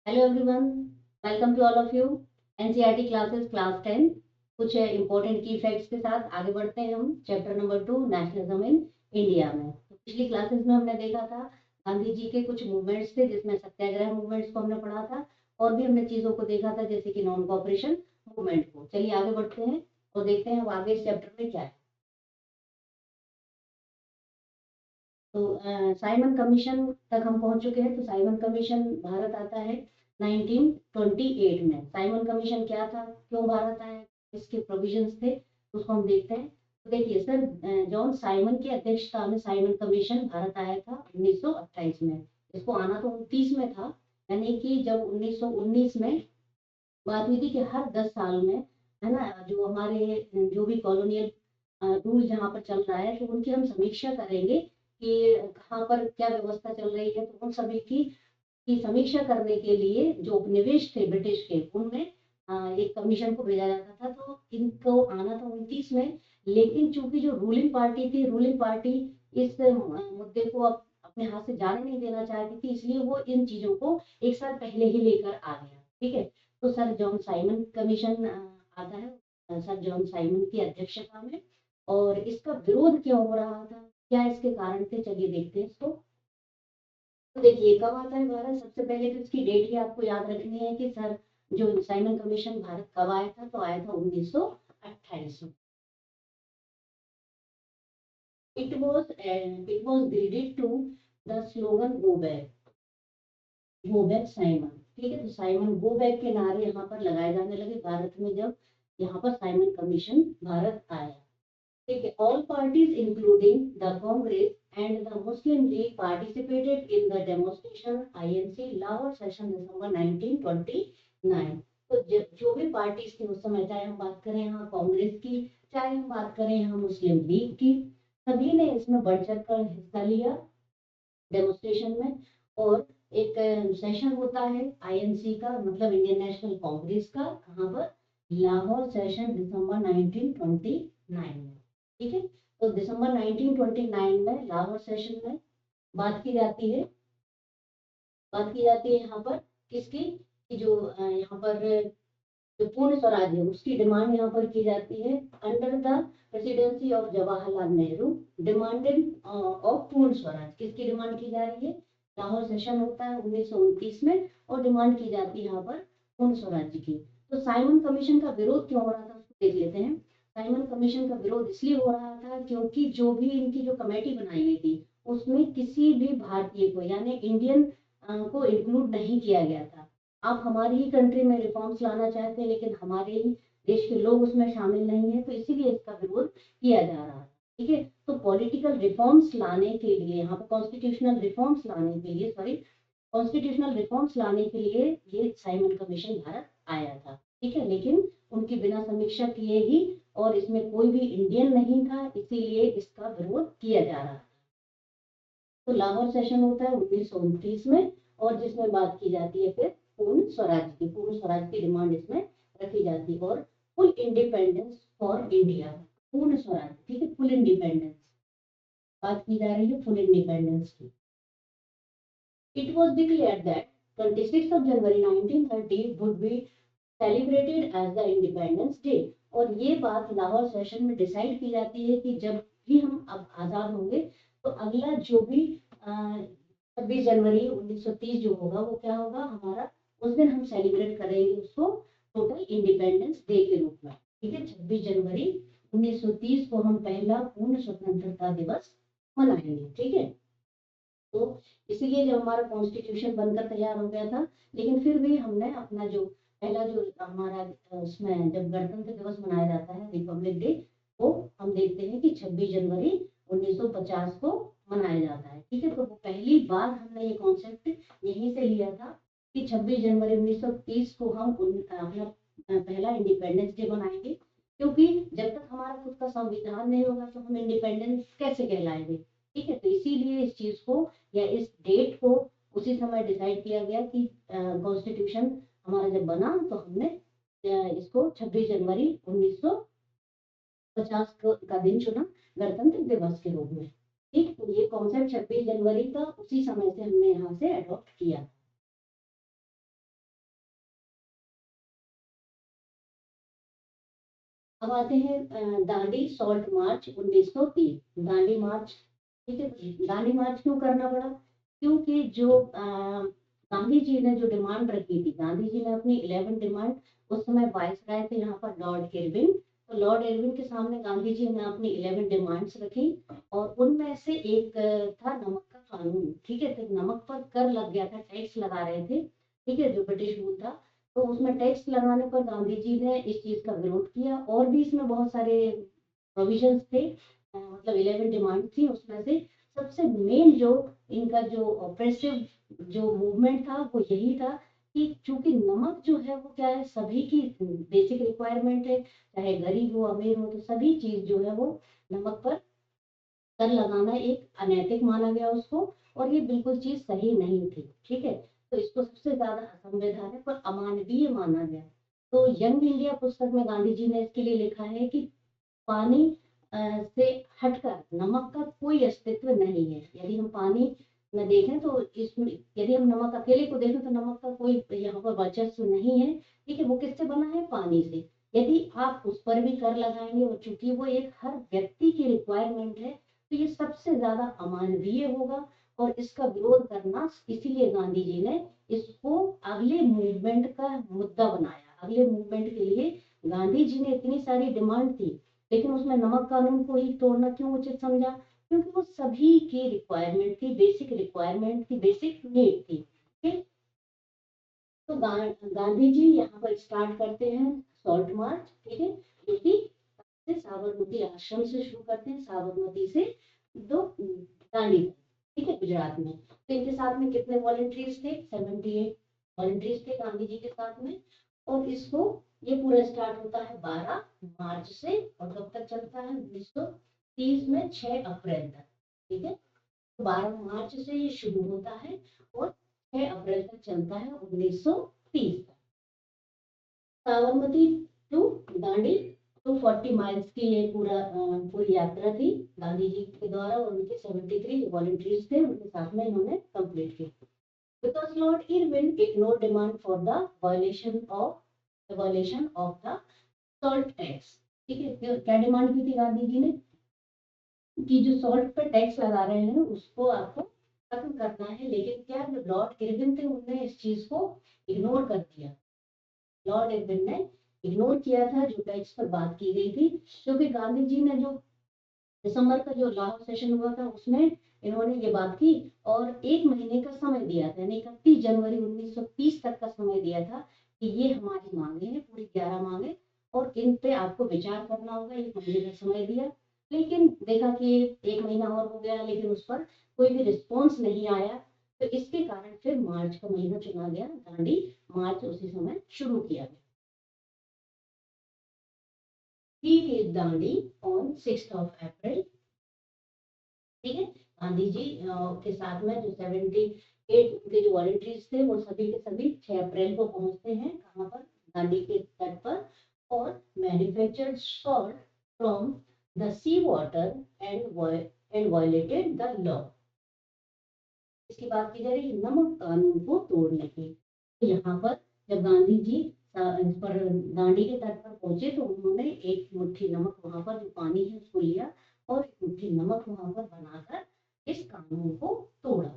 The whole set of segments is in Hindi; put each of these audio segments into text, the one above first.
Hello everyone, welcome to all of you. NCERT classes class 10 कुछ इंपॉर्टेंट की फैक्ट्स के साथ आगे बढ़ते हैं हम chapter number 2 nationalism in India में। तो पिछली क्लासेस में हमने देखा था गांधी जी के कुछ मूवमेंट्स थे जिसमें सत्याग्रह मूवमेंट्स को हमने पढ़ा था और भी हमने चीजों को देखा था जैसे कि नॉन कॉपरेशन मूवमेंट को। चलिए आगे बढ़ते हैं और देखते हैं अब आगे इस चैप्टर में क्या है। तो साइमन कमीशन तक हम पहुंच चुके हैं। तो साइमन कमीशन भारत आता है 1928 में। साइमन कमीशन क्या था, क्यों भारत आया, इसके प्रोविजंस थे, उसको हम देखते हैं। तो देखिए सर, जॉन साइमन की अध्यक्षता में साइमन कमीशन भारत आया था 1928 में। इसको आना तो 29 में था, यानी कि जब 1919 में बात हुई थी कि हर 10 साल में, है ना, जो हमारे जो भी कॉलोनियल रूल जहाँ पर चल रहा है तो उनकी हम समीक्षा करेंगे कि कहाँ पर क्या व्यवस्था चल रही है। तो उन सभी की समीक्षा करने के लिए जो उपनिवेश थे ब्रिटिश के, उनमें एक कमीशन को भेजा जाता था। तो इनको आना था 29 में, लेकिन चूंकि जो रूलिंग पार्टी थी, रूलिंग पार्टी इस मुद्दे को अपने हाथ से जाने नहीं देना चाहती थी, इसलिए वो इन चीजों को एक साल पहले ही लेकर आ गया। ठीक है। तो सर जॉन साइमन कमीशन आता है सर जॉन साइमन की अध्यक्षता में। और इसका विरोध क्यों हो रहा था, क्या इसके कारण थे, चलिए देखते हैं इसको। तो देखिए कब आता है भारत, सबसे पहले तो इसकी डेट ही आपको याद रखनी है कि सर जो साइमन कमीशन भारत कब आया था, तो आया था 1928 में। It was graded to the slogan "Go back, go back Simon". ठीक है। तो साइमन गो बैक के नारे यहाँ पर लगाए जाने लगे भारत में जब यहाँ पर साइमन कमीशन भारत आया। ठीक है। All parties including the Congress and the Muslim League participated in the demonstration INC Lahore session December 1929। तो जो भी पार्टीज थी उस समय, चाहे हम बात करें यहाँ कांग्रेस की, चाहे हम बात करें यहाँ मुस्लिम लीग की, सभी ने इसमें बढ़ चढ़ कर हिस्सा लिया डेमोन्स्ट्रेशन में। और एक सेशन होता है आईएनसी का, मतलब इंडियन नेशनल कांग्रेस का, कहाँ पर, लाहौर सेशन दिसंबर 1929 में। ठीक है। तो दिसंबर 1929 में लाहौर सेशन में बात की जाती है, बात की जाती है यहाँ पर किसकी, कि जो यहाँ पर जो पूर्ण स्वराज है उसकी डिमांड यहाँ पर की जाती है under the presidency of Jawaharlal Nehru. Demanded of पूर्ण स्वराज, किसकी डिमांड की जा रही है, लाहौर सेशन होता है 1929 में और डिमांड की जाती है यहाँ पर पूर्ण स्वराज्य की। तो साइमन कमीशन का विरोध क्यों हो रहा था उसको देख लेते हैं। साइमन कमीशन का विरोध इसलिए हो रहा था क्योंकि जो भी इनकी जो कमेटी बनाई गई थी उसमें किसी भी भारतीय को, यानी इंडियन को इंक्लूड नहीं किया गया था। आप हमारी ही कंट्री में रिफॉर्म्स लाना चाहते हैं लेकिन हमारे ही देश के लोग उसमें शामिल नहीं है, तो इसीलिए इसका विरोध किया जा रहा है। ठीक है। तो पॉलिटिकल रिफॉर्म्स लाने के लिए, यहाँ पर कॉन्स्टिट्यूशनल रिफॉर्म्स लाने के लिए, सॉरी, कॉन्स्टिट्यूशनल रिफॉर्म्स लाने के लिए ये साइमन कमीशन भारत आया था। ठीक है। लेकिन उनकी बिना समीक्षा किए ही, और इसमें कोई भी इंडियन नहीं था, इसीलिए इसका विरोध किया जा रहा था। तो लाहौर सेशन होता है 1929 में, और जिसमें बात की जाती है फिर पूर्ण स्वराज की, पूर्ण स्वराज की डिमांड इसमें रखी जाती है, और फुल इंडिपेंडेंस फॉर इंडिया, पूर्ण स्वराज। ठीक है, फुल इंडिपेंडेंस बात की जा रही है, फुल इंडिपेंडेंस की। It was declared that 26 of January 1930 would be celebrated as the Independence Day। और ये बात लाहौर सेशन में डिसाइड की जाती है कि जब भी हम अब आजाद होंगे तो अगला जो भी 26 जनवरी 1930 जो होगा वो क्या होगा हमारा, उस दिन हम सेलिब्रेट करेंगे उसको टोटल इंडिपेंडेंस डे के रूप में। ठीक है। 26 जनवरी 1930 को हम पहला पूर्ण स्वतंत्रता दिवस मनाएंगे। ठीक है। तो इसीलिए जब हमारा कॉन्स्टिट्यूशन बनकर तैयार हो गया था, लेकिन फिर भी हमने अपना जो पहला जो हमारा उसमें जब गणतंत्र दिवस मनाया जाता है, रिपब्लिक डे, वो हम देखते हैं कि 26 जनवरी 1950 को मनाया जाता है। ठीक है। तो वो पहली बार हमने ये कॉन्सेप्ट यहीं से लिया था कि 26 जनवरी 1930 को हम अपना पहला इंडिपेंडेंस डे मनाएंगे, क्योंकि जब तक हमारा खुद का संविधान नहीं होगा तो हम इंडिपेंडेंस कैसे कहलाएंगे। ठीक है। तो इसीलिए इस चीज को या इस डेट को उसी समय डिसाइड किया गया कि कॉन्स्टिट्यूशन हमारा जब बना तो हमने इसको 26 जनवरी 1950 का दिन चुना गणतंत्र दिवस के रूप में। ठीक। तो ये कॉन्सेप्ट 26 जनवरी का उसी समय से हमने यहाँ से अडॉप्ट किया। अब आते हैं दांडी सॉल्ट मार्च 1930। दांडी मार्च, ठीक है, दांडी मार्च क्यों करना पड़ा? क्योंकि जो गांधी जी ने जो डिमांड रखी थी, गांधी जी ने अपनी 11 डिमांड, उस समय वायसराय थे यहाँ पर लॉर्ड इरविन, तो लॉर्ड इरविन के सामने गांधी जी ने अपनी 11 डिमांड्स रखी और उनमें से एक था नमक का कानून। ठीक है, तो नमक पर कर लग गया था, टैक्स लगा रहे थे, ठीक है, जो ब्रिटिश रूल था, तो उसमें टैक्स लगाने पर गांधी जी ने इस चीज का विरोध किया। और भी इसमें बहुत सारे प्रोविजंस थे, मतलब 11 डिमांड थी, उसमें से सबसे मेन जो इनका जो ऑपरेसिव जो मूवमेंट था वो यही था कि चूंकि नमक जो है वो क्या है, सभी की बेसिक रिक्वायरमेंट है, चाहे गरीब हो अमीर हो, तो सभी चीज जो है वो नमक पर कर लगाना एक अनैतिक माना गया उसको, और ये बिल्कुल चीज सही नहीं थी। ठीक है, तो इसको सबसे ज्यादा असंवैधानिक और अमानवीय माना गया। तो यंग इंडिया पुस्तक में गांधी जी ने इसके लिए लिखा है कि पानी से हटकर नमक का कोई अस्तित्व नहीं है। यदि हम पानी में देखें तो इसमें, यदि हम नमक अकेले को देखें तो नमक का कोई यहाँ पर वर्चस्व नहीं है। ठीक है, वो किससे बना है? पानी से। यदि आप उस पर भी कर लगाएंगे और चूंकि वो एक हर व्यक्ति की रिक्वायरमेंट है, तो ये सबसे ज्यादा अमानवीय होगा और इसका विरोध करना, इसीलिए गांधी जी ने इसको अगले मूवमेंट का मुद्दा बनाया। अगले मूवमेंट के लिए गांधी जी ने इतनी सारी डिमांड थी, लेकिन उसमें नमक कानून को ही तोड़ना क्यों उचित समझा? क्योंकि वो सभी की रिक्वायरमेंट थी, बेसिक रिक्वायरमेंट थी, बेसिक नीड थी। ठीक, तो गांधी जी यहाँ पर स्टार्ट करते हैं सॉल्ट मार्च। ठीक है, जो कि साबरमती आश्रम से शुरू करते हैं, साबरमती से दो दांडी तक, ठीक है, गुजरात में। तो इनके साथ में कितने वॉलंटियर्स थे? 78 वॉलंटियर्स थे गांधी जी के साथ में। और इसको, ये पूरा स्टार्ट होता है 12 मार्च से और कब तक चलता है? 1930 में 6 अप्रैल तक। ठीक है, तो 12 मार्च से ये शुरू होता है और 6 अप्रैल तक चलता है 1930 तक। साबरमती टू दांडी 240 माइल्स की ये पूरी यात्रा थी गांधी जी के द्वारा, और उनके 73 वॉलंटियर्स थे, उनके साथ में इन्होंने कंप्लीट की। Because Lord Irwin ignored demand for the violation of the salt tax। ठीक है, क्या डिमांड की थी गांधी जी ने? कि जो सॉल्ट पे टैक्स लगा रहे हैं उसको आपको खत्म करना है, लेकिन क्या जो लॉर्ड इरविन थे उन्होंने इस चीज को इग्नोर कर दिया। लॉर्ड इरविन ने इग्नोर किया था जो टैक्स पर बात की गई थी, क्योंकि गांधी जी ने जो दिसंबर का जो लाहौर सेशन हुआ था उसमें इन्होंने ये बात की और 1 महीने का समय दिया था, यानी 31 जनवरी 1930 तक का समय दिया था कि ये हमारी मांगे हैं, पूरी 11 मांगे, और इन पे आपको विचार करना होगा। 1 महीने का समय दिया, लेकिन देखा कि 1 महीना और हो गया लेकिन उस पर कोई भी रिस्पॉन्स नहीं आया। तो इसके कारण फिर मार्च का महीना चुना गया, दांडी मार्च उसी समय शुरू किया गया। He is Dandi on 6th of April। ठीक है, गांधी जी के साथ में जो 78 के जो वॉलंटियर्स थे वो सभी के सभी 6 अप्रैल को पहुंचते हैं, कहाँ पर? दांडी के तट पर। और manufactured salt from the sea water and violated the law. इसकी बात की जा रही है नमक कानून को तोड़ने की। तो यहाँ पर जब गांधी जी इस पर दांडी के तट पर पहुंचे तो उन्होंने एक मुट्ठी नमक वहां पर जो पानी है उसको लिया और एक मुट्ठी नमक वहां पर बनाकर इस कानून को तोड़ा।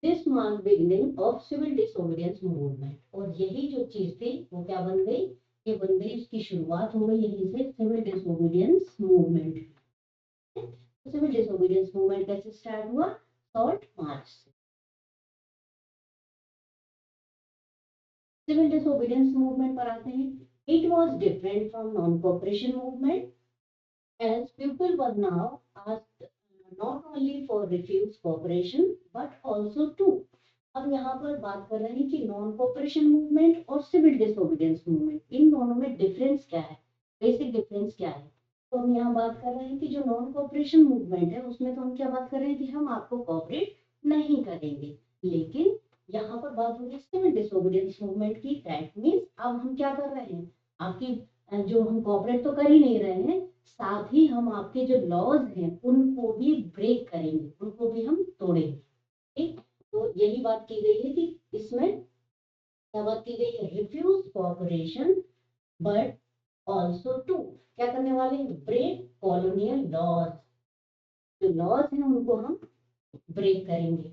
This mark beginning of civil disobedience movement. और यही जो चीज थी वो क्या बन गई? ये बन गई, इसकी शुरुआत हो गई यहीं से, civil disobedience movement. Civil disobedience movement कैसे स्टार्ट हुआ? सॉल्ट मार्च से। सिविल डिसोबीडियंस मूवमेंट पर आते हैं। It was different from non cooperation movement as people were now asked not only for refuse cooperation but also to। अब यहाँ पर बात कर रहे हैं कि नॉन कोऑपरेशन मूवमेंट और सिविल डिसोबीडियंस मूवमेंट, इन दोनों में डिफरेंस क्या है, बेसिक डिफरेंस क्या है? तो हम यहाँ बात कर रहे हैं कि जो नॉन कोऑपरेशन मूवमेंट है उसमें तो हम क्या बात कर रहे हैं कि हम आपको कोऑपरेट नहीं करेंगे, लेकिन यहाँ पर बात हो रही है सिविल डिसोबीडियंस मूवमेंट की। दैट मीन्स अब हम क्या कर रहे हैं, आपकी जो हम कोऑपरेट तो कर ही नहीं रहे हैं, साथ ही हम आपके जो लॉज हैं उनको भी ब्रेक करेंगे, उनको भी हम तोड़ेंगे। ठीक, तो यही बात की गई है कि इसमें क्या बात की गई है? Refuse cooperation but also to क्या करने वाले हैं, ब्रेक कॉलोनियल लॉज, जो लॉज हैं उनको हम ब्रेक करेंगे।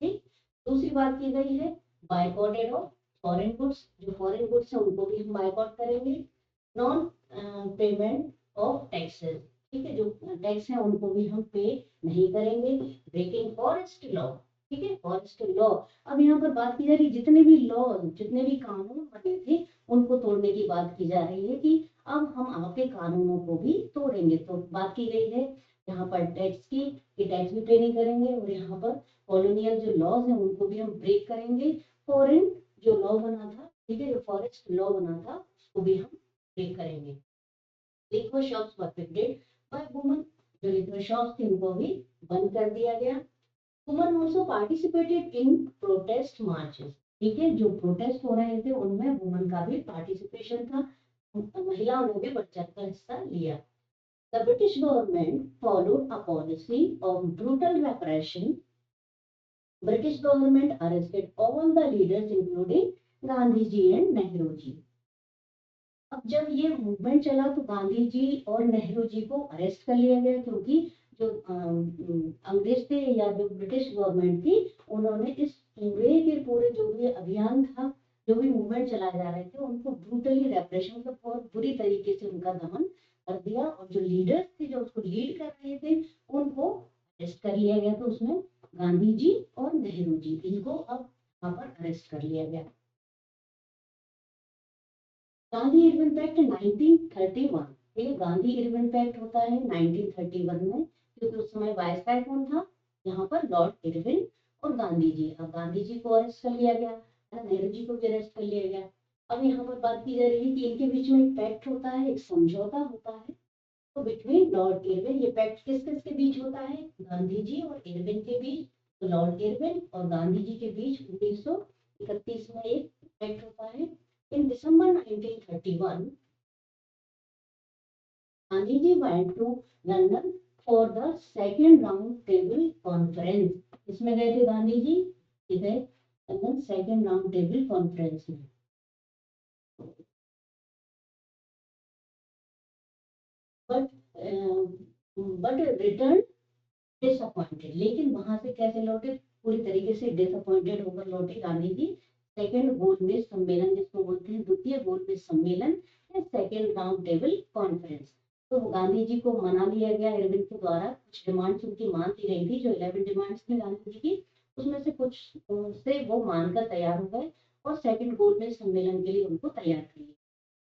ठीक, दूसरी बात की गई है बायकॉटेड ऑफ फॉरेन गुड्स, जो फॉरेन गुड्स हैं उनको भी हम बायकॉट करेंगे। नॉन पेमेंट ऑफ टैक्सेस, ठीक है, जो टैक्स है उनको भी हम पे नहीं करेंगे। ब्रेकिंग फॉरेस्ट लॉ, ठीक है, फॉरेस्ट लॉ। अब यहाँ पर बात की जा रही है जितने भी लॉ, जितने भी कानून बने थे उनको तोड़ने की बात की जा रही है कि अब हम आपके कानूनों को भी तोड़ेंगे। तो बात की गई है यहाँ पर टैक्स की, कि टैक्स भी पे नहीं करेंगे, और यहाँ पर कॉलोनियल जो लॉज हैं उनको भी हम ब्रेक करेंगे। फॉरेन जो लॉ बना था, ठीक है, जो फॉरेस्ट लॉ बना था उसको भी हम ब्रेक करेंगे। Liquor shops were picketed by women, जो लिक्वर शॉप्स थी उनको भी बंद कर दिया गया। Women also participated in protest marches, ठीक है, जो प्रोटेस्ट हो रहे थे उनमें वुमेन का भी पार्टिसिपेशन था, महिलाओं ने भी बढ़ चढ़कर हिस्सा लिया। The British government followed a policy of brutal repression. British government arrested all the leaders including Gandhi ji and Nehru ji. अब जब ये मूवमेंट चला तो गांधी जी और नेहरू जी को अरेस्ट कर लिया गया, क्योंकि जो अंग्रेज थे या जो ब्रिटिश गवर्नमेंट थी उन्होंने इस पूरे के पूरे जो भी अभियान था, जो भी मूवमेंट चलाए जा रहे थे उनको ब्रूटली रेप्रेशन, मतलब बहुत बुरी तरीके से उनका दमन कर दिया, और जो लीडर्स थे जो उसको लीड कर रहे थे उनको अरेस्ट कर लिया गया। तो उसमें गांधी जी और नेहरू जी इनको अब वहां पर अरेस्ट कर लिया गया। गांधी इरविन पैक्ट 1931, ठीक है, गांधी इरविन पैक्ट होता है 1931 में, क्योंकि उस समय वायसराय कौन था, यहाँ पर लॉर्ड इरविन और गांधी जी। अब गांधी जी को अरेस्ट कर लिया गया, नेहरू जी को भी अरेस्ट कर लिया गया। अब यहाँ पर बात की जा रही है कि इनके बीच में एक पैक्ट होता है, एक समझौता होता है, तो बिटवीन लॉर्ड इरविन, ये पैक्ट किस किस के बीच होता है, गांधी जी और इरविन के बीच। तो लॉर्ड इरविन और गांधी जी के बीच 1931 में एक पैक्ट होता है। इन दिसंबर 1931 Gandhi ji went to London for the second round table conference। इसमें गए थे गांधी जी, इधर London second round table conference में। बट रिटर्न डिसअपॉइंटेड, लेकिन वहां से कैसे लौटे, पूरी तरीके से डिसअपॉइंटेड होकर लौटे गांधी जी। सेकेंड गोलमेज सम्मेलन जिसको बोलते हैं, द्वितीय गोलमेज सम्मेलन या सेकेंड राउंड टेबल कॉन्फ्रेंस, तो गांधी जी को मना लिया गया इरविन के द्वारा। कुछ डिमांड्स उनकी मानती रही थी, जो 11 डिमांड्स थी गांधी जी की, उसमें से कुछ से वो मानकर तैयार हो गए और सेकेंड गोलमेज सम्मेलन के लिए उनको तैयार कर लिया।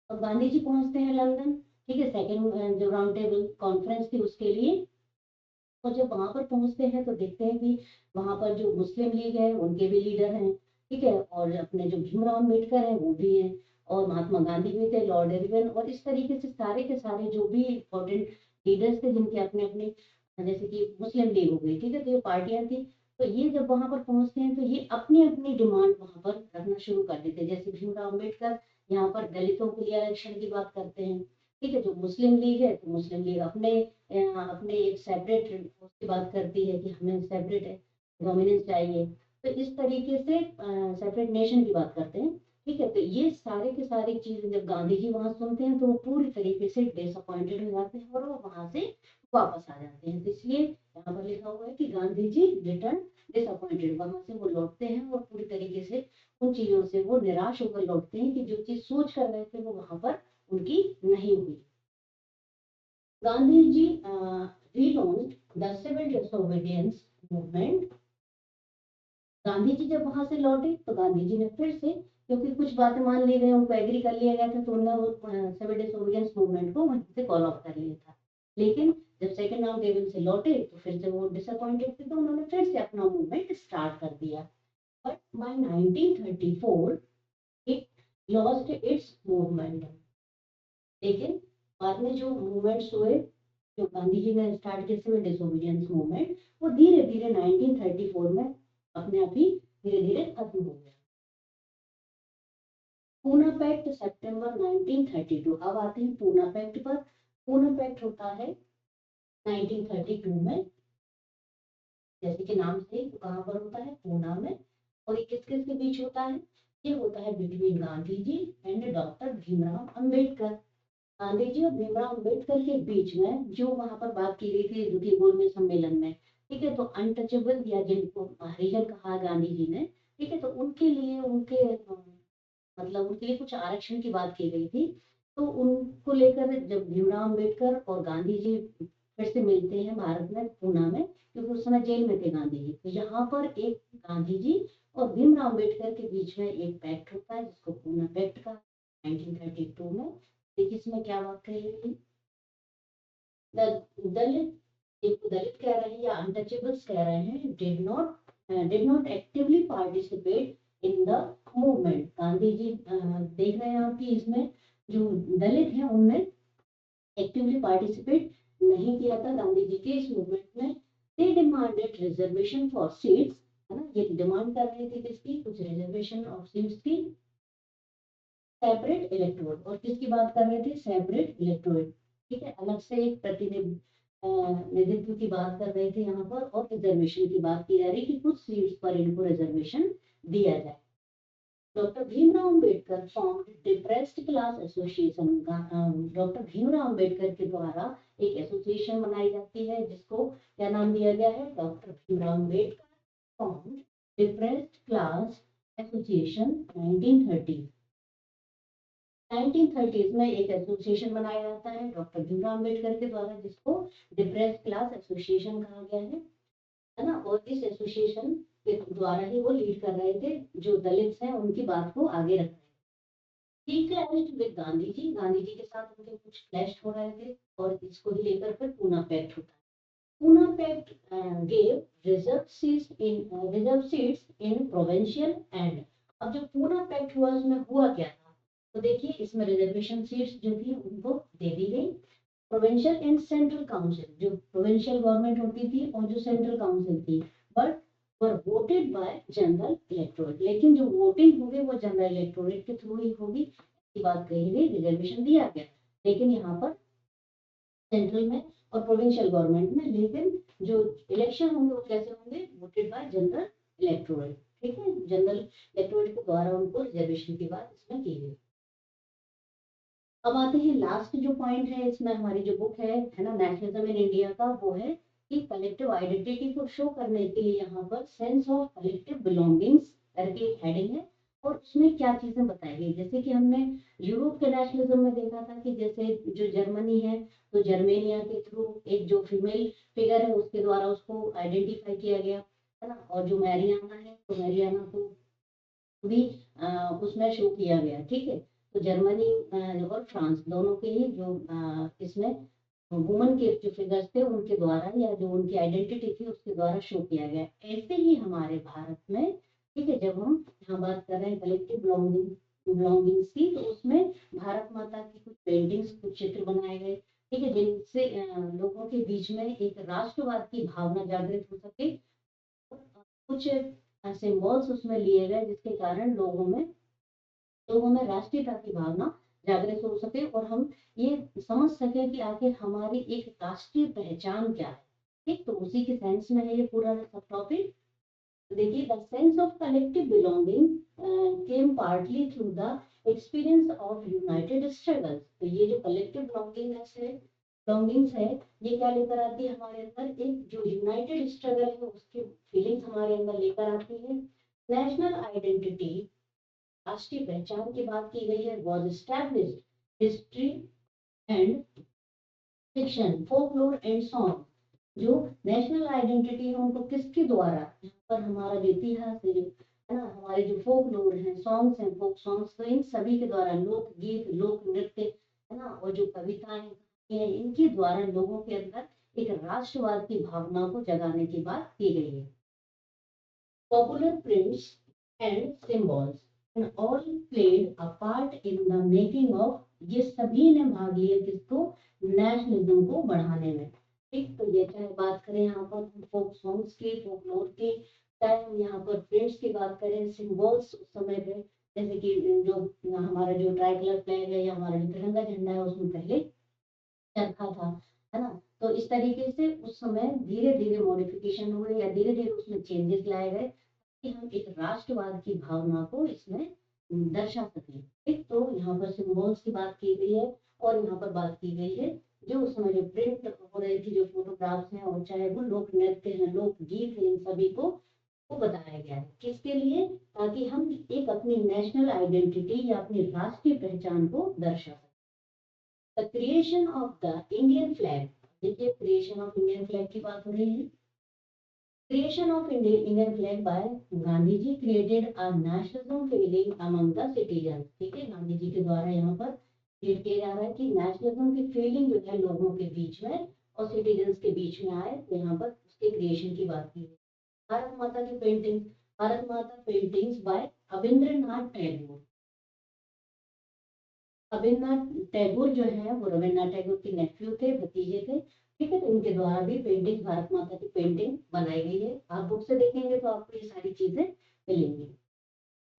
अब गांधी जी पहुंचते हैं लंदन, ठीक है, सेकेंड जो राउंड टेबल कॉन्फ्रेंस थी उसके लिए। और जब वहां पर पहुंचते हैं तो देखते हैं कि वहां पर जो मुस्लिम लीग है उनके भी लीडर हैं, ठीक है, और अपने जो भीमराव अम्बेडकर हैं वो भी हैं, और महात्मा गांधी भी थे, लॉर्ड इरविन, और इस तरीके से सारे के सारे जो भी इम्पोर्टेंट लीडर्स थे जिनके अपने अपने, जैसे कि मुस्लिम लीग हो गई, ठीक है, तो ये पार्टियां थी। तो ये जब वहां पर पहुंचते हैं तो ये अपनी अपनी डिमांड वहां पर रखना शुरू कर देते हैं। जैसे भीमराव अम्बेडकर यहाँ पर दलितों के लिए आरक्षण की बात करते हैं, ठीक है, जो मुस्लिम लीग है तो मुस्लिम लीग अपने अपने एक सेपरेट उसकी बात करती है कि हमें सेपरेट डोमिनेंस चाहिए। तो इस तरीके से सेपरेट नेशन की बात करते हैं, ठीक है। तो ये सारे के सारी चीजें जब गांधी जी वहां सुनते हैं तो वो पूरी तरीके से डिसअपॉइंटेड हो जाते हैं और वो वहां से वापस आ जाते हैं। तो इसलिए यहाँ पर लिखा हुआ है कि गांधी जी रिटर्न डिसअपॉइंटेड, वहां से वो लौटते हैं और पूरी तरीके से उन चीजों से वो निराश होकर लौटते हैं कि जो चीज सोच कर रहे थे वो वहां पर उनकी नहीं हुई। Gandhi ji relaunched the civil disobedience movement। Gandhi ji जब वहां से लौटे तो गांधी जी ने फिर से, क्योंकि कुछ बातें मान ली गई, उनको एग्री कर लिया गया था, तो उन्होंने सिविल डिसोबीडियंस मूवमेंट को वहीं से कॉल ऑफ कर लिया था। लेकिन जब सेकंड राउंड टेबल से लौटे तो फिर से वो डिसअपॉइंटेड थे, तो उन्होंने फिर से अपना मूवमेंट स्टार्ट कर दिया। But by 1934 it lost its movement. लेकिन बाद में जो मूवमेंट्स हुए, जो गांधी जी ने स्टार्ट किए सिविल डिसोबीडियंस मूवमेंट, वो धीरे धीरे 1934 में अपने आप ही धीरे धीरे खत्म हो गया। पूना पैक्ट सितंबर 1932। अब आते हैं पूना पैक्ट पर। पूना पैक्ट होता है 1932 में, जैसे कि नाम से तो कहाँ पर होता है, पूना में। और ये किस किस के बीच होता है, ये होता है between Gandhi ji and doctor Bhimrao Ambedkar. Gandhi ji और भीमराव अंबेडकर के बीच में जो वहां पर बात की गई थी द्वितीय गोलमेज सम्मेलन में, ठीक है, तो अनटचेबल या जिनको हरिजन कहा गांधी जी ने, ठीक है, तो उनके लिए मतलब उनके लिए कुछ आरक्षण की बात की गई थी। तो उनको लेकर जब भीमराव अंबेडकर और गांधी जी फिर से मिलते हैं भारत में पूना में, क्योंकि उस समय जेल में थे गांधी जी, तो यहाँ पर एक गांधी जी और भीमराव अंबेडकर के बीच में एक पैक्ट होता है जिसको पूना पैक्ट का 1932 में। देखिए इसमें क्या बात कही गई, दलित, एक दलित कह रहे हैं या अनटचेबल्स कह रहे हैं, did not actively participate in the movement. Gandhi ji देख रहे हैं आप कि इसमें जो दलित हैं उनने एक्टिवली पार्टिसिपेट नहीं किया था गांधी जी के इस मूवमेंट में। They demanded reservation for seats, है ना, ये डिमांड कर रहे थे किसकी, कुछ रिजर्वेशन ऑफ सीट्स की, सेपरेट इलेक्टोरेट, और किसकी बात कर रहे थे, सेपरेट इलेक्टोरेट, ठीक है, अलग से एक प्रतिनिधित्व की बात कर रहे थे यहाँ पर, और रिजर्वेशन की बात की जा रही कि कुछ सीट्स पर इनको रिजर्वेशन दिया जाए। Doctor Bhimrao Ambedkar formed depressed class association. Doctor Bhimrao Ambedkar के द्वारा एक एसोसिएशन बनाई जाती है जिसको क्या नाम दिया गया है, doctor Bhimrao Ambedkar formed depressed class association 1930। 1930s में एक एसोसिएशन बनाया जाता है डॉक्टर भीमराव अंबेडकर के द्वारा जिसको डिप्रेस्ड क्लास एसोसिएशन कहा गया है ना, और इस एसोसिएशन के द्वारा ही वो लीड कर रहे थे, जो दलित हैं उनकी बात को आगे रख रहे थे। ही क्लैश्ड विद गांधी जी के साथ उनके कुछ क्लैश हो रहे थे, और इसको ही लेकर फिर पूना पैक्ट होता है। Poona pact gave reserve seats in provincial and. अब जो पूना पैक्ट हुआ उसमें हुआ क्या था, तो देखिए इसमें रिजर्वेशन सीट्स जो थी उनको दे दी गई। प्रोविंशियल एंड सेंट्रल काउंसिल, जो प्रोविंशियल गवर्नमेंट होती थी और जो सेंट्रल काउंसिल थी, but were voted bye general electorate, लेकिन जो वोटिंग होगी वो जनरल इलेक्टोरेट के थ्रू ही होगी, इसकी बात कही गई, रिजर्वेशन दिया गया, लेकिन यहाँ पर सेंट्रल में और प्रोविंशियल गवर्नमेंट में, लेकिन जो इलेक्शन होंगे वो कैसे होंगे, वोटेड बाय जनरल इलेक्टोरेट, ठीक है, जनरल इलेक्टोरेट के द्वारा उनको रिजर्वेशन की बात इसमें की गई। अब आते हैं लास्ट जो पॉइंट है इसमें, हमारी जो बुक है ना, नेशनलिज्म इन इंडिया का, वो है कि कलेक्टिव आइडेंटिटी को शो करने के लिए यहाँ पर सेंस ऑफ कलेक्टिव बिलोंगिंग्स करके एक हेडिंग है, और उसमें क्या चीजें बताई गई, जैसे कि हमने यूरोप के नेशनलिज्म में देखा था कि जैसे जो जर्मनी है, तो जर्मेनिया के थ्रू एक जो फीमेल फिगर है उसके द्वारा उसको आइडेंटिफाई किया गया, है ना, और जो मैरियाना है तो मैरियाना को भी उसमें शो किया गया, ठीक है, तो जर्मनी और फ्रांस दोनों के ही जो इसमें वुमन के जो फिगर्स थे उनके द्वारा या जो उनकी आइडेंटिटी थी उसके द्वारा शो किया गया। ऐसे ही हमारे भारत में, ठीक है, जब हम यहाँ बात कर रहे हैं कलेक्टिव बिलोंगिंग्स की, तो उसमें भारत माता की कुछ पेंटिंग्स, कुछ चित्र बनाए गए, ठीक है, जिनसे लोगों के बीच में एक राष्ट्रवाद की भावना जागृत हो सके। कुछ सिंबल्स उसमें लिए गए जिसके कारण लोगों में राष्ट्रीयता की भावना जागृत हो सके, और हम ये समझ सके कि आखिर हमारी एक राष्ट्रीय पहचान क्या है, ठीक, तो उसी के सेंस में है ये पूरा सब टॉपिक। देखिए the sense of collective belonging came partly through the experience of United struggle. तो ये जो कलेक्टिव बिलोंगिंग्स है ये क्या लेकर आती है हमारे अंदर, एक जो यूनाइटेड स्ट्रगल है उसकी फीलिंग्स हमारे अंदर लेकर आती है। नेशनल आइडेंटिटी, राष्ट्रीय पहचान की बात की गई है, was established history and fiction, folklore and song. जो नेशनल आइडेंटिटी है उनको किसके द्वारा, यहाँ पर हमारा जो इतिहास है ना, हमारे जो फोकलोर हैं, सॉन्ग्स हैं, फोक सॉन्ग्स, तो इन सभी के द्वारा, लोकगीत, लोक नृत्य, है ना, और जो कविताएं हैं इनके द्वारा लोगों के अंदर एक राष्ट्रवाद की भावना को जगाने की बात की गई है। Popular prints and symbols and all played a part in the making of, ये सभी ने भाग लिया किसको, नेशनलिज्म को बढ़ाने में, ठीक, तो ये चाहे बात करें यहाँ पर फोक सॉन्ग्स की, फोकलोर की, चाहे हम यहाँ पर प्रिंट्स की बात करें, सिंबल्स उस समय पे, जैसे कि जो हमारा जो ट्राई कलर फ्लैग है या हमारा जो तिरंगा झंडा है उसमें पहले चरखा था, है ना, तो इस तरीके से उस समय धीरे धीरे मॉडिफिकेशन हुए या धीरे धीरे उसमें चेंजेस लाए गए कि हम एक राष्ट्रवाद की भावना को इसमें दर्शा सके। ठीक, तो यहाँ पर सिंबल्स की बात की गई है और यहाँ पर बात की गई है जो उस समय जो प्रिंट हो रही थी, जो फोटोग्राफ्स हैं, और चाहे वो लोक नृत्य हैं, लोक गीत हैं, इन सभी को बताया गया है। किसके लिए? ताकि हम एक अपनी नेशनल आइडेंटिटी या अपनी राष्ट्रीय पहचान को दर्शा सकें। The creation of the Indian flag, देखिए क्रिएशन ऑफ इंडियन फ्लैग की बात हो रही है। Creation of Indian flag by Gandhi ji created a nationalism feeling among the citizens। ठीक है, गांधी जी के द्वारा यहाँ पर क्रिएट किया जा रहा है कि नेशनलिज्म की फीलिंग जो है लोगों के बीच में और सिटीजन्स के बीच में आए, तो यहाँ पर उसके क्रिएशन की बात की है। भारत माता की पेंटिंग, भारत माता पेंटिंग्स बाय अविंद्रनाथ टैगोर। रविन्द्रनाथ टैगोर जो है वो रविन्द्रनाथ टैगोर के नेफ्यू थे, भतीजे थे। ठीक है, तो इनके द्वारा भी पेंटिंग, भारत माता की पेंटिंग बनाई गई है। आप बुक से देखेंगे तो आपको ये सारी चीजें मिलेंगी।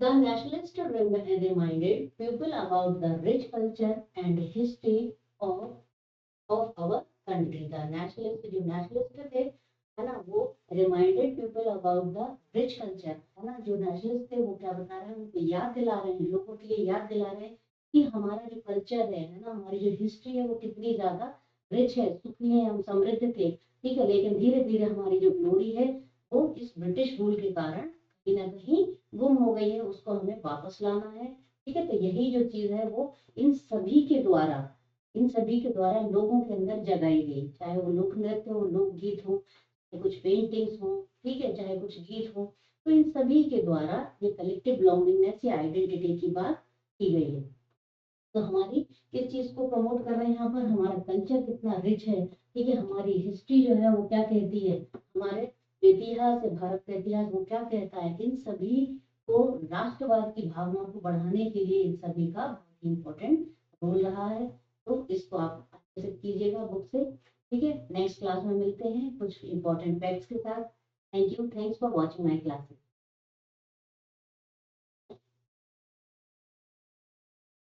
The nationalist reminded people about the rich culture and history of our country. The nationalist, जो नेशनलिस्ट थे, है ना, वो reminded people about the rich culture, है ना, जो नेशनलिस्ट थे वो क्या बता रहे हैं, उनको याद दिला रहे हैं, लोगों के लिए याद दिला रहे हैं कि हमारा जो कल्चर है ना, हमारी जो हिस्ट्री है वो कितनी ज्यादा रिच है, सुखी है, हम समृद्ध थे। ठीक है, लेकिन धीरे धीरे हमारी जो ग्लोरी है वो इस ब्रिटिश रूल के कारण कहीं ना कहीं गुम हो गई है, उसको हमें वापस लाना है। ठीक है, तो यही जो चीज है वो इन सभी के द्वारा लोगों के अंदर जगाई गई, चाहे वो लोक नृत्य हो, लोक गीत हो, चाहे कुछ पेंटिंग्स हो, ठीक है, चाहे कुछ गीत हो, तो इन सभी के द्वारा ये कलेक्टिव बिलोंगिंगनेस या आइडेंटिटी की बात की गई है। तो हमारी किस चीज को प्रमोट कर रहे हैं यहाँ पर, हमारा कल्चर कितना रिच है। ठीक है, हमारी हिस्ट्री जो है वो क्या कहती है, हमारे इतिहास है, भारत का इतिहास वो क्या कहता है, इन सभी को राष्ट्रवाद की भावना को बढ़ाने के लिए इन सभी का बहुत इंपॉर्टेंट रोल रहा है। तो इसको आप अच्छे से कीजिएगा बुक से। ठीक है, नेक्स्ट क्लास में मिलते हैं कुछ इंपॉर्टेंट फैक्ट्स के साथ। Thank you, thanks for watching my classes.